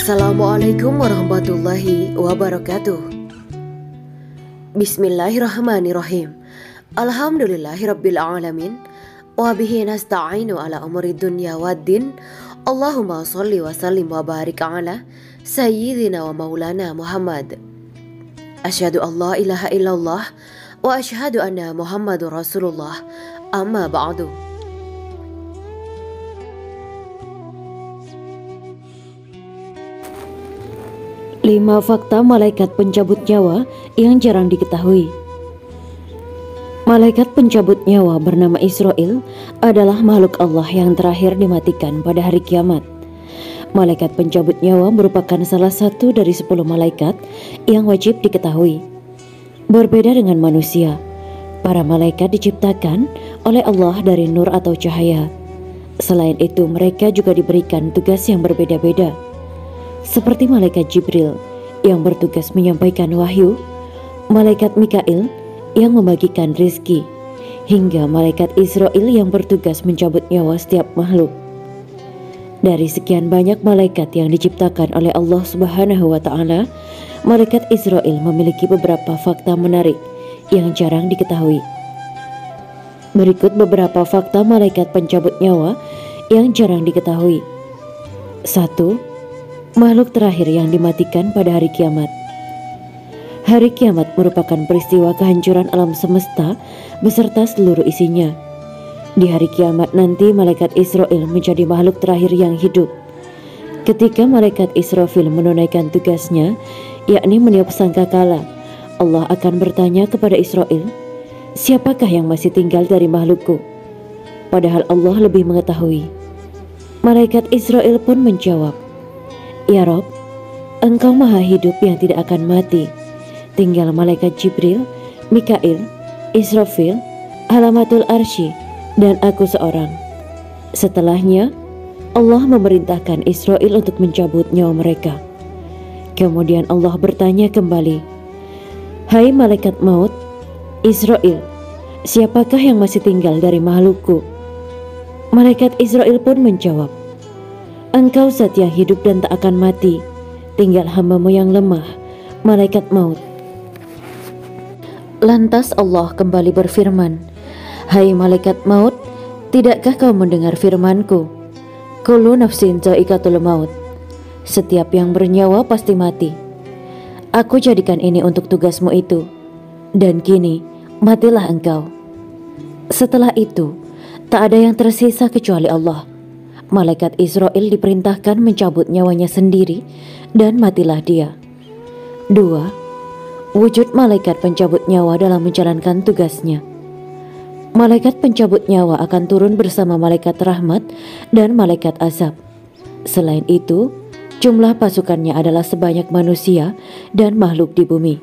Assalamualaikum warahmatullahi wabarakatuh. Bismillahirrahmanirrahim. Alhamdulillahirabbil alamin. Wa bihi nasta'inu ala umuri dunya waddin. Allahumma shalli wa sallim wa barik ala sayyidina wa maulana Muhammad. Asyhadu an la ilaha illallah wa asyhadu anna Muhammadur Rasulullah. Amma ba'du. Lima fakta malaikat pencabut nyawa yang jarang diketahui. Malaikat pencabut nyawa bernama Israil adalah makhluk Allah yang terakhir dimatikan pada hari kiamat. Malaikat pencabut nyawa merupakan salah satu dari 10 malaikat yang wajib diketahui. Berbeda dengan manusia, para malaikat diciptakan oleh Allah dari nur atau cahaya. Selain itu, mereka juga diberikan tugas yang berbeda-beda. Seperti malaikat Jibril yang bertugas menyampaikan wahyu, malaikat Mikail yang membagikan rizki, hingga malaikat Israil yang bertugas mencabut nyawa setiap makhluk. Dari sekian banyak malaikat yang diciptakan oleh Allah Subhanahu wa Ta'ala, malaikat Israil memiliki beberapa fakta menarik yang jarang diketahui. Berikut beberapa fakta malaikat pencabut nyawa yang jarang diketahui. 1. Makhluk terakhir yang dimatikan pada hari kiamat. Hari kiamat merupakan peristiwa kehancuran alam semesta beserta seluruh isinya. Di hari kiamat nanti malaikat Israil menjadi makhluk terakhir yang hidup. Ketika malaikat Israfil menunaikan tugasnya, yakni meniup sangkakala, Allah akan bertanya kepada Israil, "Siapakah yang masih tinggal dari makhlukku?" Padahal Allah lebih mengetahui. Malaikat Israil pun menjawab, "Ya Rob, Engkau maha hidup yang tidak akan mati. Tinggal malaikat Jibril, Mikail, Israfil, Alamatul Arsy, dan aku seorang." Setelahnya, Allah memerintahkan Israil untuk mencabut nyawa mereka. Kemudian Allah bertanya kembali, "Hai malaikat maut, Israil, siapakah yang masih tinggal dari makhlukku?" Malaikat Israil pun menjawab, "Engkau zat yang hidup dan tak akan mati. Tinggal hamba-Mu yang lemah, malaikat maut." Lantas Allah kembali berfirman, "Hai malaikat maut, tidakkah kau mendengar firman-Ku? Kullu nafsin dha'iqatul maut. Setiap yang bernyawa pasti mati. Aku jadikan ini untuk tugasmu itu. Dan kini, matilah engkau." Setelah itu, tak ada yang tersisa kecuali Allah. Malaikat Israil diperintahkan mencabut nyawanya sendiri dan matilah dia. 2. Wujud malaikat pencabut nyawa dalam menjalankan tugasnya. Malaikat pencabut nyawa akan turun bersama malaikat rahmat dan malaikat azab. Selain itu, jumlah pasukannya adalah sebanyak manusia dan makhluk di bumi.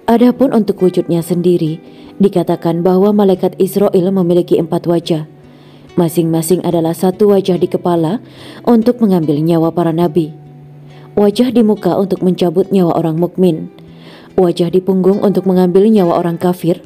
Adapun untuk wujudnya sendiri, dikatakan bahwa malaikat Israil memiliki 4 wajah. Masing-masing adalah satu wajah di kepala untuk mengambil nyawa para nabi, wajah di muka untuk mencabut nyawa orang mukmin, wajah di punggung untuk mengambil nyawa orang kafir,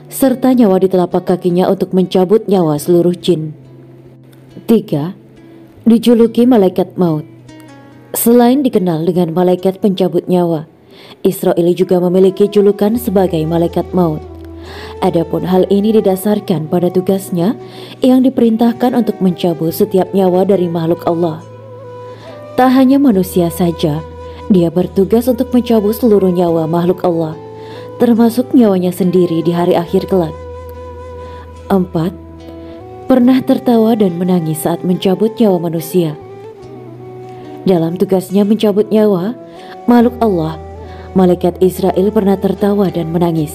serta nyawa di telapak kakinya untuk mencabut nyawa seluruh jin. 3. Dijuluki malaikat maut. Selain dikenal dengan malaikat pencabut nyawa, Israil juga memiliki julukan sebagai malaikat maut. Adapun hal ini didasarkan pada tugasnya yang diperintahkan untuk mencabut setiap nyawa dari makhluk Allah. Tak hanya manusia saja, dia bertugas untuk mencabut seluruh nyawa makhluk Allah, termasuk nyawanya sendiri di hari akhir kelak. 4. Pernah tertawa dan menangis saat mencabut nyawa manusia. Dalam tugasnya mencabut nyawa makhluk Allah, malaikat Israil pernah tertawa dan menangis.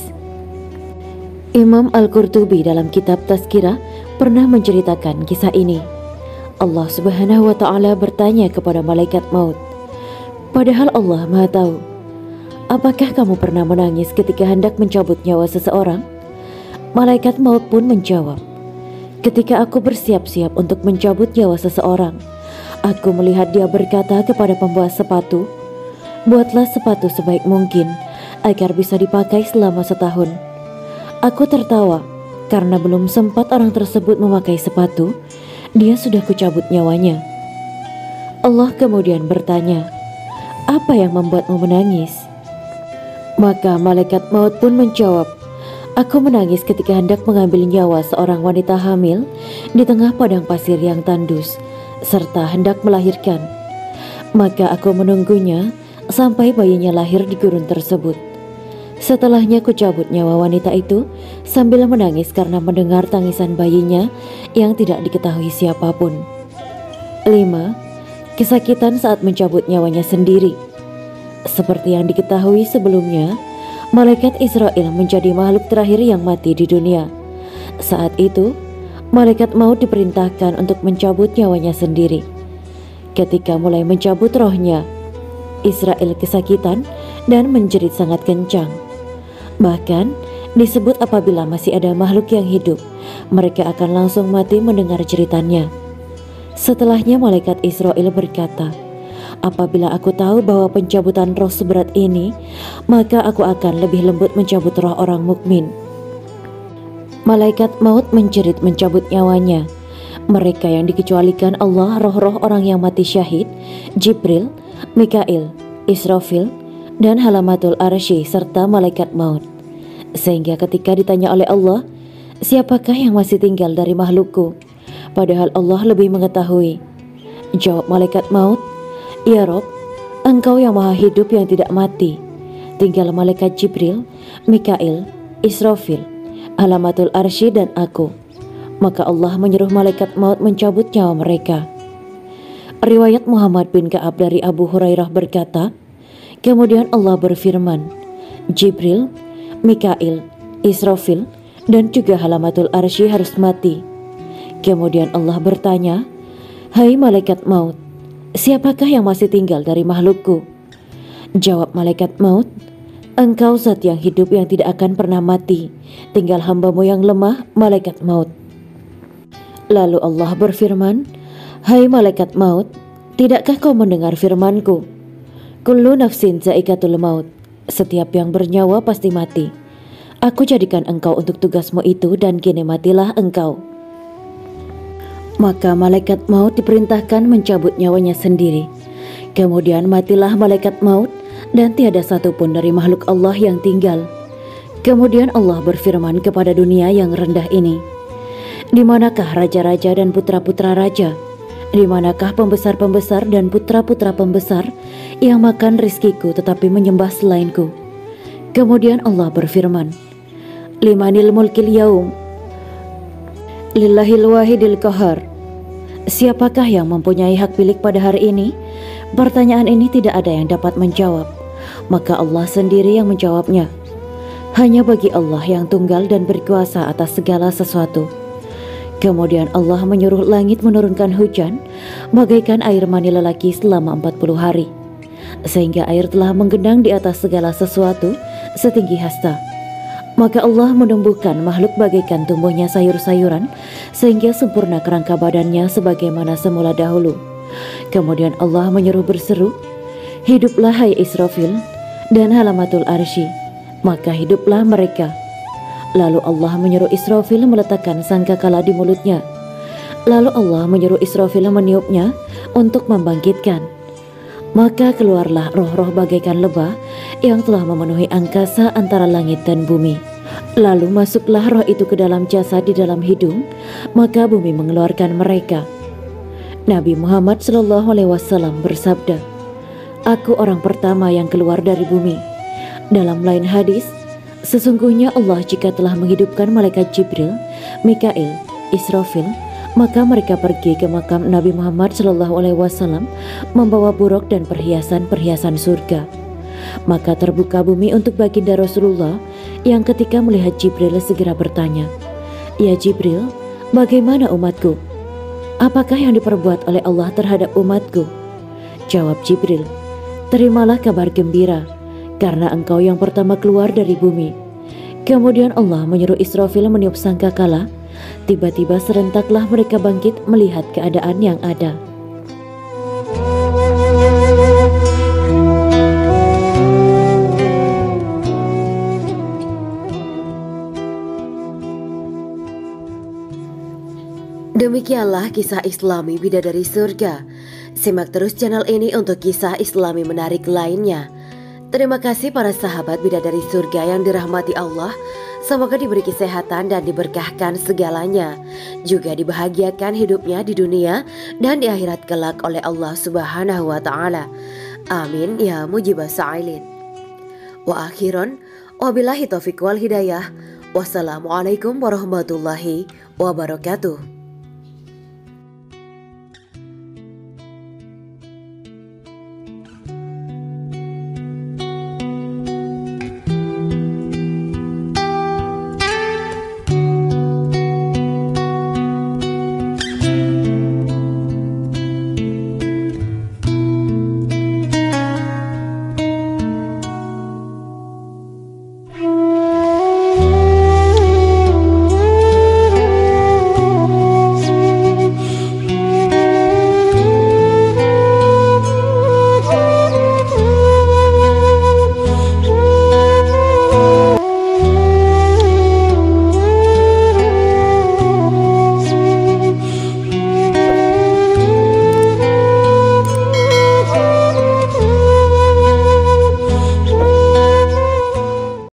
Imam Al-Qurtubi dalam kitab Tazkirah pernah menceritakan kisah ini. Allah Subhanahu wa Ta'ala bertanya kepada malaikat maut, "Padahal Allah Maha Tahu, apakah kamu pernah menangis ketika hendak mencabut nyawa seseorang?" Malaikat maut pun menjawab, "Ketika aku bersiap-siap untuk mencabut nyawa seseorang, aku melihat dia berkata kepada pembuat sepatu, 'Buatlah sepatu sebaik mungkin agar bisa dipakai selama setahun.' Aku tertawa karena belum sempat orang tersebut memakai sepatu, dia sudah kucabut nyawanya." Allah kemudian bertanya, "Apa yang membuatmu menangis?" Maka malaikat maut pun menjawab, "Aku menangis ketika hendak mengambil nyawa seorang wanita hamil di tengah padang pasir yang tandus, serta hendak melahirkan. Maka aku menunggunya sampai bayinya lahir di gurun tersebut. Setelahnya ku cabut nyawa wanita itu sambil menangis karena mendengar tangisan bayinya yang tidak diketahui siapapun." 5. Kesakitan saat mencabut nyawanya sendiri. Seperti yang diketahui sebelumnya, malaikat Israel menjadi makhluk terakhir yang mati di dunia. Saat itu, malaikat maut diperintahkan untuk mencabut nyawanya sendiri. Ketika mulai mencabut rohnya, Israel kesakitan dan menjerit sangat kencang. Bahkan disebut apabila masih ada makhluk yang hidup, mereka akan langsung mati mendengar jeritannya. Setelahnya malaikat Israel berkata, "Apabila aku tahu bahwa pencabutan roh seberat ini, maka aku akan lebih lembut mencabut roh orang mukmin." Malaikat maut menjerit mencabut nyawanya. Mereka yang dikecualikan Allah, roh-roh orang yang mati syahid, Jibril, Mikail, Israfil, dan Halamatul Arsy serta malaikat maut. Sehingga ketika ditanya oleh Allah, "Siapakah yang masih tinggal dari makhlukku?" Padahal Allah lebih mengetahui. Jawab malaikat maut, "Ya Rob, Engkau yang maha hidup yang tidak mati. Tinggal malaikat Jibril, Mikail, Israfil, Halamatul Arsy dan aku." Maka Allah menyuruh malaikat maut mencabut nyawa mereka. Riwayat Muhammad bin Ka'ab dari Abu Hurairah berkata, kemudian Allah berfirman, "Jibril, Mikail, Israfil, dan juga Halamatul Arsy harus mati." Kemudian Allah bertanya, "Hai malaikat maut, siapakah yang masih tinggal dari makhlukku?" Jawab malaikat maut, "Engkau zat yang hidup yang tidak akan pernah mati, tinggal hambamu yang lemah, malaikat maut." Lalu Allah berfirman, "Hai malaikat maut, tidakkah kau mendengar firman-Ku? Kullu nafsin za'iqatul maut. Setiap yang bernyawa pasti mati. Aku jadikan engkau untuk tugasmu itu dan kini matilah engkau." Maka malaikat maut diperintahkan mencabut nyawanya sendiri. Kemudian matilah malaikat maut dan tiada satupun dari makhluk Allah yang tinggal. Kemudian Allah berfirman kepada dunia yang rendah ini, "Di manakah raja-raja dan putra-putra raja? Di manakah pembesar-pembesar dan putra-putra pembesar yang makan rizkiku tetapi menyembah selainku?" Kemudian Allah berfirman, "Limanil mulkil yaum, lillahil wahidil qahar." Siapakah yang mempunyai hak pilih pada hari ini? Pertanyaan ini tidak ada yang dapat menjawab. Maka Allah sendiri yang menjawabnya. Hanya bagi Allah yang tunggal dan berkuasa atas segala sesuatu. Kemudian Allah menyuruh langit menurunkan hujan bagaikan air mani lelaki selama 40 hari. Sehingga air telah menggenang di atas segala sesuatu setinggi hasta. Maka Allah menumbuhkan makhluk bagaikan tumbuhnya sayur-sayuran sehingga sempurna kerangka badannya sebagaimana semula dahulu. Kemudian Allah menyuruh berseru, "Hiduplah hai Israfil dan Halamatul Arsy." Maka hiduplah mereka. Lalu Allah menyuruh Israfil meletakkan sangkakala di mulutnya. Lalu Allah menyuruh Israfil meniupnya untuk membangkitkan. Maka keluarlah roh-roh bagaikan lebah yang telah memenuhi angkasa antara langit dan bumi. Lalu masuklah roh itu ke dalam jasad di dalam hidung, maka bumi mengeluarkan mereka. Nabi Muhammad SAW bersabda, "Aku orang pertama yang keluar dari bumi." Dalam lain hadis, sesungguhnya Allah jika telah menghidupkan malaikat Jibril, Mikail, Israfil, maka mereka pergi ke makam Nabi Muhammad SAW membawa buruk dan perhiasan-perhiasan surga. Maka terbuka bumi untuk baginda Rasulullah yang ketika melihat Jibril segera bertanya, "Ya Jibril, bagaimana umatku? Apakah yang diperbuat oleh Allah terhadap umatku?" Jawab Jibril, "Terimalah kabar gembira, karena engkau yang pertama keluar dari bumi." Kemudian Allah menyuruh Israfil meniup sangkakala. Tiba-tiba serentaklah mereka bangkit melihat keadaan yang ada. Demikianlah kisah Islami bidadari surga Simak terus channel ini untuk kisah Islami menarik lainnya. Terima kasih para sahabat bidadari surga yang dirahmati Allah. Semoga diberi kesehatan dan diberkahkan segalanya. Juga dibahagiakan hidupnya di dunia dan di akhirat kelak oleh Allah Subhanahu wa Ta'ala. Amin ya mujibas sa'ilin. Wa akhiran, wabillahi taufiq wal hidayah. Wassalamualaikum warahmatullahi wabarakatuh.